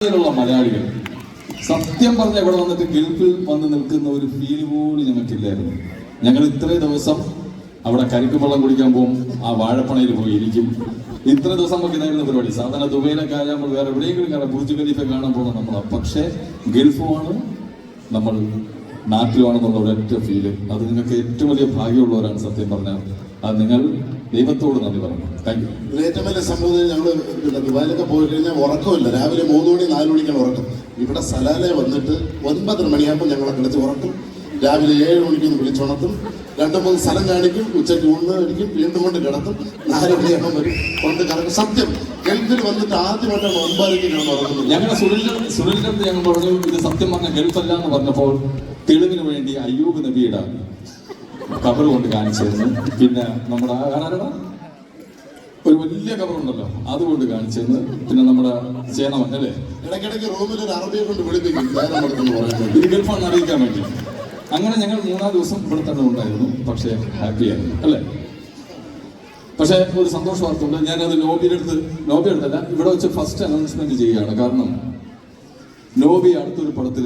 ുള്ള മലയാളികൾ സത്യം പറഞ്ഞ ഇവിടെ വന്നിട്ട് ഗൾഫിൽ വന്ന് നിൽക്കുന്ന ഒരു ഫീൽ പോലും ഞങ്ങൾക്കില്ലായിരുന്നു. ഞങ്ങൾ ഇത്രയും ദിവസം അവിടെ കരിക്കുവെള്ളം കുടിക്കാൻ പോകും, ആ വാഴപ്പണയിൽ പോയി ഇരിക്കും. ഇത്ര ദിവസം നമുക്ക് ഇതായിരുന്നു പരിപാടി. സാധാരണ ദുബൈയിലൊക്കെ ആയാൽ നമ്മൾ വേറെ എവിടെയെങ്കിലും കാണാം, ബുർജ് ഖലീഫ കാണാൻ പോകുന്ന നമ്മളാണ്. പക്ഷേ ഗൾഫുമാണ് നമ്മൾ നാട്ടിലുമാണെന്നുള്ള ഒരൊറ്റ ഫീല്. അത് നിങ്ങൾക്ക് ഏറ്റവും വലിയ ഭാഗ്യമുള്ളവരാണ് സത്യം പറഞ്ഞാൽ. അത് നിങ്ങൾ ദൈവത്തോട് നന്ദി പറഞ്ഞു. Thank you. ഏറ്റവും വലിയ സംഭവം ഞങ്ങൾ ദുബായിലൊക്കെ പോയി കഴിഞ്ഞാൽ ഉറക്കമില്ല. രാവിലെ 3 മണി 4 മണിക്കാണ് ഉറക്കം. ഇവിടെ സലാലെ വന്നിട്ട് 9:30 മണിയാകുമ്പോൾ ഞങ്ങളെ കിടത്തി ഉറക്കും. രാവിലെ 7 മണിക്കൊന്ന് വിളിച്ചുണർത്തും, 2-3 സ്ഥലം കാണിക്കും, ഉച്ചയ്ക്ക് ഊണ് കഴിക്കും, വീണ്ടും കൊണ്ട് കിടത്തും, 4 മണിയാകുമ്പോൾ വരും, കൊണ്ട് കറക്കും. സത്യം ഗൾഫിൽ വന്നിട്ട് ആദ്യമായിട്ടാണ് 9 മണിക്ക് കിടന്ന് ഉറങ്ങുന്നത്. ഞങ്ങളുടെ സുനിലിന്റെ അടുത്ത് ഞങ്ങൾ പറഞ്ഞു ഇത് സത്യം പറഞ്ഞ ഗൾഫല്ല എന്ന് പറഞ്ഞപ്പോൾ തെളിവിന് വേണ്ടി അയ്യൂബ് നബിയുടെ കബർ കൊണ്ട് കാണിച്ചിരുന്നു. പിന്നെ നമ്മുടെ ഒരു വലിയ കബറുണ്ടല്ലോ അതുകൊണ്ട് കാണിച്ചിരുന്നു. പിന്നെ നമ്മുടെ ചേനവൻ അല്ലേ, ഇടയ്ക്കിടയ്ക്ക് റൂമിൽ ഒരു അറബിയെ കൊണ്ട് വിളിപ്പിക്കും ഇത് ഗൾഫാണെന്ന് അറിയിക്കാൻ വേണ്ടി. അങ്ങനെ ഞങ്ങൾ 3-4 ദിവസം ഇവിടെ തന്നെ ഉണ്ടായിരുന്നു. പക്ഷേ ഹാപ്പിയായിരുന്നു അല്ലേ. പക്ഷേ ഒരു സന്തോഷ വാർത്തയുണ്ട്. ഞാനത് നോബി അടുത്തല്ല, ഇവിടെ വെച്ച് ഫസ്റ്റ് അനൗൺസ്മെന്റ് ചെയ്യുകയാണ്. കാരണം നോബി അടുത്തൊരു പടത്തിൽ